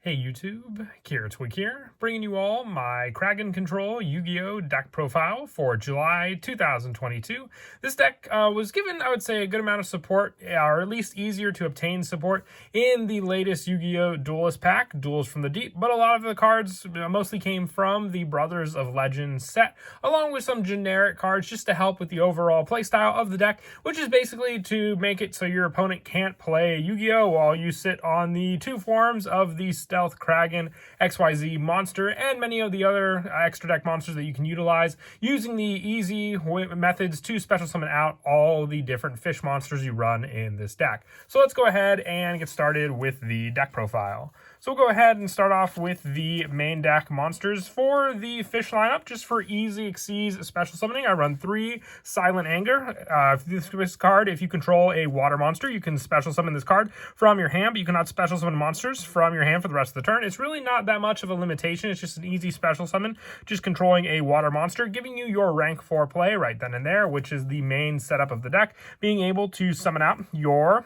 Hey YouTube, Twig here, bringing you all my Kragen Control Yu-Gi-Oh! Deck profile for July 2022. This deck was given, I would say, a good amount of support, or at least easier to obtain support, in the latest Yu-Gi-Oh! Duelist pack, Duels from the Deep, but a lot of the cards mostly came from the Brothers of Legend set, along with some generic cards just to help with the overall playstyle of the deck, which is basically to make it so your opponent can't play Yu-Gi-Oh! While you sit on the two forms of the Stealth Kragen XYZ monster and many of the other extra deck monsters that you can utilize using the easy methods to special summon out all the different fish monsters you run in this deck. So let's go ahead and get started with the deck profile. So we'll go ahead and start off with the main deck monsters. For the fish lineup, just for easy Xyz special summoning, I run 3 Silent Anger. This card, if you control a water monster, you can special summon this card from your hand, but you cannot special summon monsters from your hand for the rest of the turn. It's really not that much of a limitation. It's just an easy special summon, just controlling a water monster, giving you your rank 4 play right then and there, which is the main setup of the deck, being able to summon out your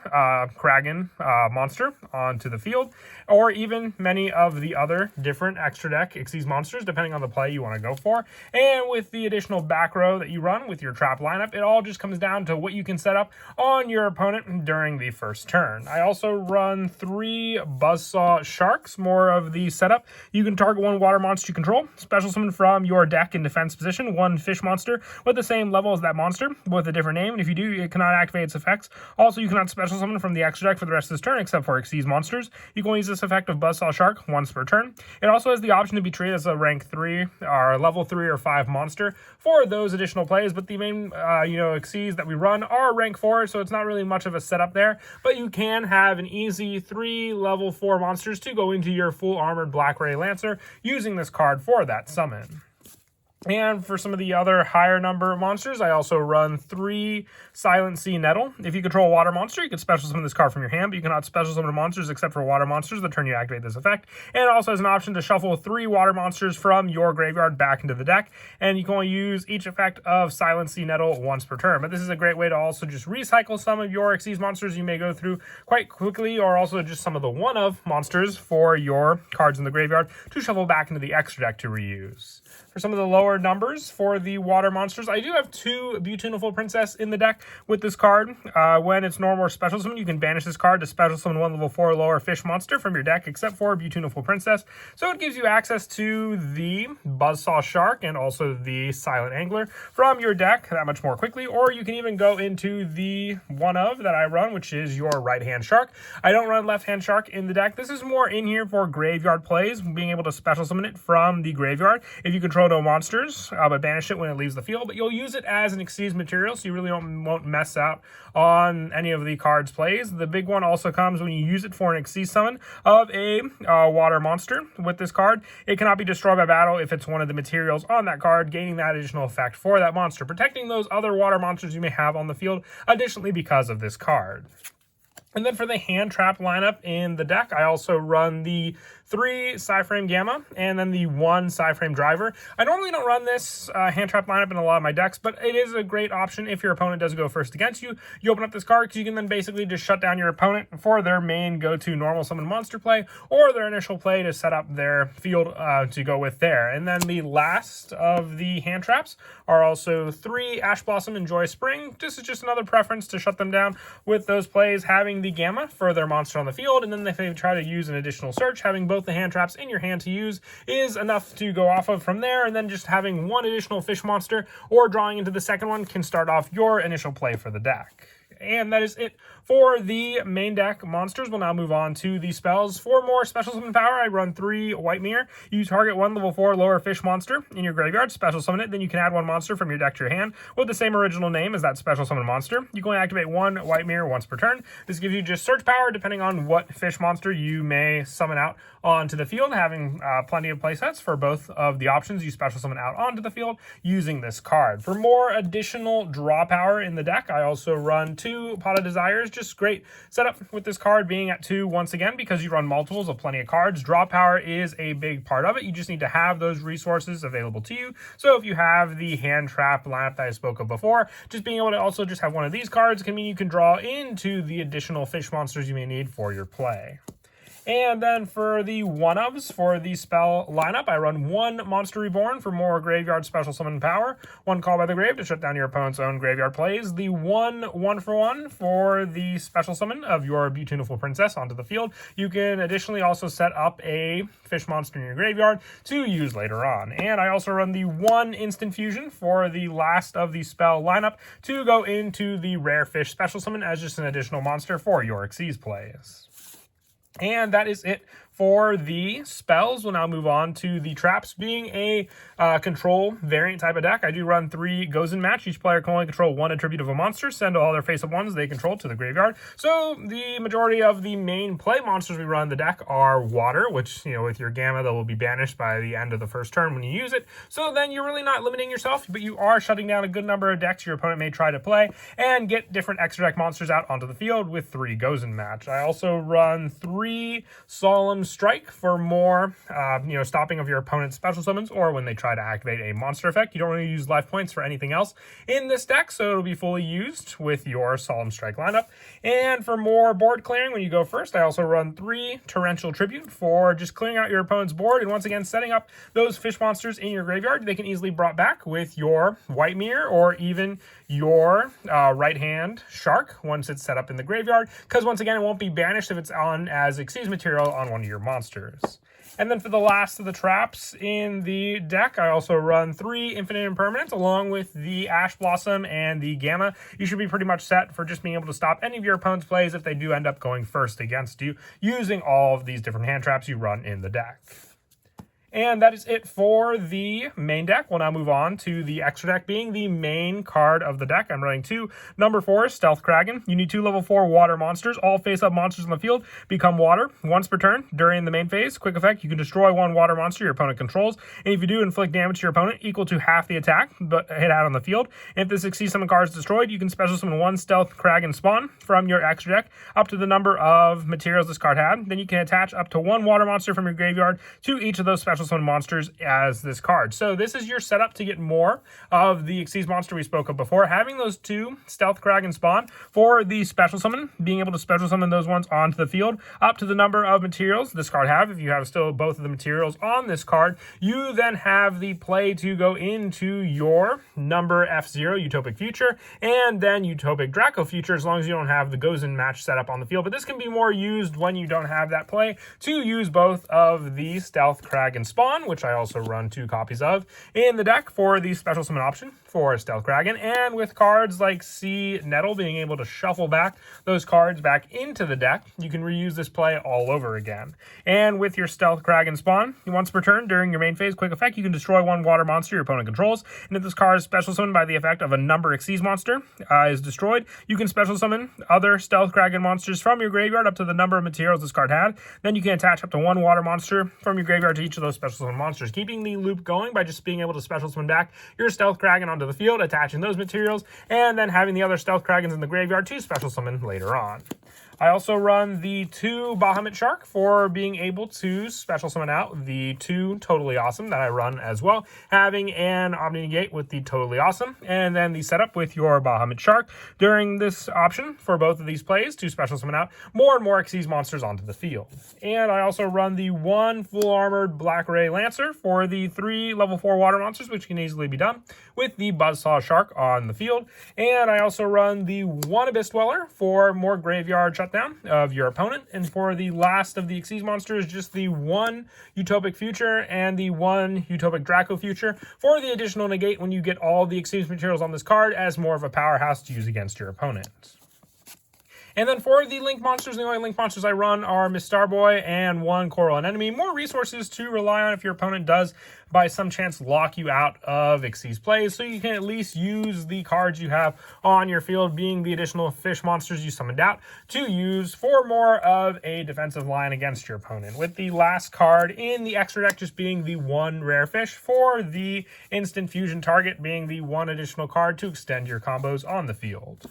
Kragen monster onto the field, or even many of the other different extra deck Xyz monsters, depending on the play you want to go for. And with the additional back row that you run with your trap lineup, it all just comes down to what you can set up on your opponent during the first turn. I also run 3 Buzzsaw Sharks, more of the setup. You can target 1 water monster you control, special summon from your deck in defense position 1 fish monster with the same level as that monster, with a different name, and if you do, it cannot activate its effects. Also, you cannot special summon from the extra deck for the rest of this turn, except for Xyz monsters. You can only use this effect of Buzzsaw Shark once per turn. It also has the option to be treated as a rank 3 or level 3 or 5 monster for those additional plays, but the main Xyz that we run are rank 4, so it's not really much of a setup there, but you can have an easy 3 level 4 monsters to go into your full armored Black Ray Lancer using this card for that summon. And for some of the other higher number monsters, I also run 3 Silent Sea Nettle. If you control a water monster, you can special summon this card from your hand, but you cannot special summon monsters except for water monsters the turn you activate this effect. And it also has an option to shuffle 3 water monsters from your graveyard back into the deck, and you can only use each effect of Silent Sea Nettle once per turn. But this is a great way to also just recycle some of your Xyz monsters you may go through quite quickly, or also just some of the one-of monsters for your cards in the graveyard to shuffle back into the extra deck to reuse. For some of the lower numbers for the water monsters, I do have 2 Beautiful Princess in the deck with this card. When it's normal or special summon, you can banish this card to special summon 1 level 4 lower fish monster from your deck, except for Beautiful Princess. So it gives you access to the Buzzsaw Shark and also the Silent Angler from your deck that much more quickly, or you can even go into the one of that I run, which is your right-hand shark. I don't run left-hand shark in the deck. This is more in here for graveyard plays, being able to special summon it from the graveyard. If you control no monsters, but banish it when it leaves the field, but you'll use it as an Xyz material, so you really won't mess out on any of the card's plays. The big one also comes when you use it for an Xyz summon of a water monster. With this card, it cannot be destroyed by battle if it's one of the materials on that card, gaining that additional effect for that monster, protecting those other water monsters you may have on the field additionally because of this card. And then for the hand trap lineup in the deck, I also run the 3 Psyframe Gamma and then the 1 Psyframe Driver. I normally don't run this hand trap lineup in a lot of my decks, but it is a great option if your opponent does go first against you. You open up this card because you can then basically just shut down your opponent for their main go-to normal summon monster play or their initial play to set up their field to go with there. And then the last of the hand traps are also 3 Ash Blossom and Joy Spring. This is just another preference to shut them down with those plays, having the Gamma for their monster on the field, and then if they try to use an additional search, having both the hand traps in your hand to use is enough to go off of from there, and then just having 1 additional fish monster or drawing into the second one can start off your initial play for the deck. And that is it for the main deck monsters. We'll now move on to the spells. For more special summon power, I run 3 White Mirror. You target 1 level 4 lower fish monster in your graveyard, special summon it, then you can add 1 monster from your deck to your hand with the same original name as that special summon monster. You can only activate 1 White Mirror once per turn. This gives you just search power depending on what fish monster you may summon out onto the field, having plenty of playsets for both of the options you special summon out onto the field using this card. For more additional draw power in the deck, I also run 2 Pot of Desires. Just great setup with this card being at 2 once again because you run multiples of plenty of cards. Draw power is a big part of it. You just need to have those resources available to you. So if you have the hand trap lineup that I spoke of before, just being able to also just have one of these cards can mean you can draw into the additional fish monsters you may need for your play. And then for the one-ofs for the spell lineup, I run 1 Monster Reborn for more graveyard special summon power, 1 Call by the Grave to shut down your opponent's own graveyard plays, the 1/1 for the special summon of your Beautiful Princess onto the field. You can additionally also set up a fish monster in your graveyard to use later on. And I also run the 1 Instant Fusion for the last of the spell lineup to go into the Rare Fish special summon as just an additional monster for your Xyz plays. And that is it for the spells. We'll now move on to the traps. Being a control variant type of deck, I do run 3 Gozen match. Each player can only control 1 attribute of a monster. Send all their face-up ones they control to the graveyard. So the majority of the main play monsters we run in the deck are water, which, with your Gamma, they will be banished by the end of the first turn when you use it. So then you're really not limiting yourself, but you are shutting down a good number of decks your opponent may try to play and get different extra deck monsters out onto the field with 3 Gozen match. I also run 3 Solemn Strike for more, stopping of your opponent's special summons, or when they try to activate a monster effect. You don't really use life points for anything else in this deck, so it'll be fully used with your Solemn Strike lineup. And for more board clearing, when you go first, I also run 3 Torrential Tribute for just clearing out your opponent's board, and once again, setting up those fish monsters in your graveyard. They can easily be brought back with your White Mirror, or even your right-hand Shark once it's set up in the graveyard, because once again, it won't be banished if it's on as Xyz material on one of your monsters. And then for the last of the traps in the deck, I also run 3 Infinite Impermanence along with the Ash Blossom and the Gamma. You should be pretty much set for just being able to stop any of your opponent's plays if they do end up going first against you, using all of these different hand traps you run in the deck. And that is it for the main deck. We'll now move on to the extra deck, being the main card of the deck. I'm running 2 number 4 Stealth Kragen. You need 2 level 4 water monsters. All face-up monsters on the field become water once per turn during the main phase. Quick effect, you can destroy 1 water monster your opponent controls. And if you do, inflict damage to your opponent equal to half the attack but hit out on the field. And if this Xyz summon card is destroyed, you can special summon 1 Stealth Kragen spawn from your extra deck up to the number of materials this card had. Then you can attach up to 1 water monster from your graveyard to each of those special summon monsters as this card. So this is your setup to get more of the Xyz monster we spoke of before. Having those 2 Stealth Kragen spawn for the special summon, being able to special summon those ones onto the field up to the number of materials this card have. If you have still both of the materials on this card, you then have the play to go into your number F0 Utopic Future and then Utopic Draco Future, as long as you don't have the Gozen match set up on the field. But this can be more used when you don't have that play to use both of the Stealth Kragen spawn, which I also run 2 copies of in the deck for the special summon option for Stealth Kragen, and with cards like Sea Nettle being able to shuffle back those cards back into the deck, you can reuse this play all over again. And with your Stealth Kragen spawn, once per turn during your main phase, quick effect, you can destroy 1 water monster your opponent controls, and if this card is special summoned by the effect of a number Xyz monster is destroyed, you can special summon other Stealth Kragen monsters from your graveyard up to the number of materials this card had. Then you can attach up to 1 water monster from your graveyard to each of those special summon monsters, keeping the loop going by just being able to special summon back your Stealth Kragen onto the field, attaching those materials, and then having the other Stealth Kragens in the graveyard to special summon later on. I also run the 2 Bahamut Shark for being able to special summon out the 2 Totally Awesome that I run as well, having an Omni Negate with the Totally Awesome, and then the setup with your Bahamut Shark during this option for both of these plays to special summon out more and more Xyz monsters onto the field. And I also run the 1 Full Armored Black Ray Lancer for the 3 level 4 water monsters, which can easily be done with the Buzzsaw Shark on the field. And I also run the 1 Abyss Dweller for more graveyard shutdown of your opponent. And for the last of the Xyz monsters, just the 1 Utopic Future and the 1 Utopic Draco Future for the additional negate when you get all the Xyz materials on this card as more of a powerhouse to use against your opponent. And then for the Link monsters, the only Link monsters I run are Miss Starboy and 1 Coral Anemone. More resources to rely on if your opponent does, by some chance, lock you out of Xyz plays, so you can at least use the cards you have on your field, being the additional fish monsters you summoned out, to use for more of a defensive line against your opponent. With the last card in the extra deck just being the 1 Rare Fish for the instant fusion target, being the 1 additional card to extend your combos on the field.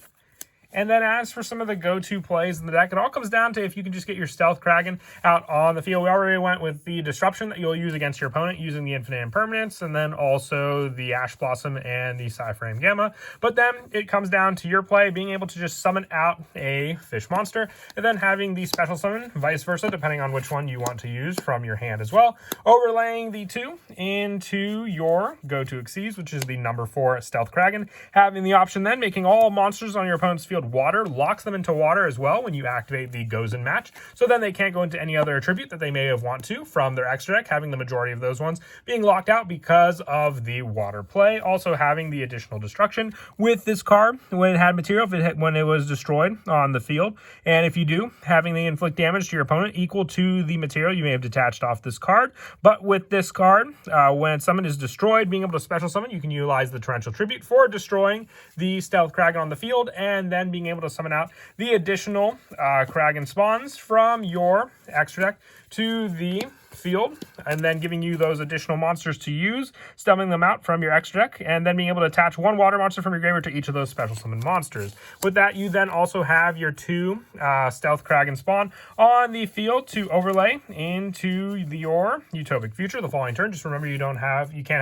And then as for some of the go-to plays in the deck, it all comes down to if you can just get your Stealth Kragen out on the field. We already went with the Disruption that you'll use against your opponent using the Infinite Impermanence, and then also the Ash Blossom and the Psyframe Gamma. But then it comes down to your play, being able to just summon out a fish monster, and then having the special summon, vice versa, depending on which one you want to use from your hand as well. Overlaying the two into your go-to Xyz, which is the number 4 Stealth Kragen. Having the option then, making all monsters on your opponent's field water, locks them into water as well when you activate the Goes in Match. So then they can't go into any other attribute that they may have want to from their extra deck, having the majority of those ones being locked out because of the water play. Also having the additional destruction with this card when it had material, when it was destroyed on the field. And if you do, having the inflict damage to your opponent equal to the material you may have detached off this card. But with this card, when summon is destroyed, being able to special summon, you can utilize the Torrential Tribute for destroying the Stealth Kragen on the field, and then being able to summon out the additional Kragen spawns from your extra deck to the field, and then giving you those additional monsters to use, summoning them out from your extra deck, and then being able to attach one water monster from your graveyard to each of those special summon monsters. With that, you then also have your 2 Stealth Kragen spawn on the field to overlay into your Utopic Future the following turn. Just remember you can't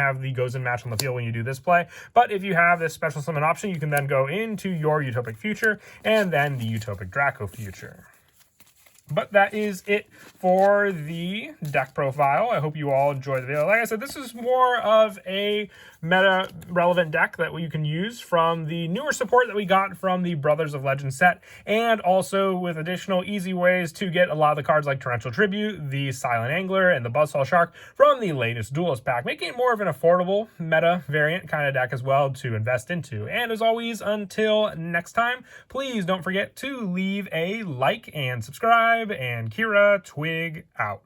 have the Goes in Match on the field when you do this play, but if you have this special summon option, you can then go into your Utopic Future and then the Utopic Draco Future. But that is it for the deck profile. I hope you all enjoyed the video. Like I said, this is more of a meta-relevant deck that you can use from the newer support that we got from the Brothers of Legend set, and also with additional easy ways to get a lot of the cards like Torrential Tribute, the Silent Angler, and the Buzzsaw Shark from the latest Duelist pack, making it more of an affordable meta variant kind of deck as well to invest into. And as always, until next time, please don't forget to leave a like and subscribe, and Kira Twig out.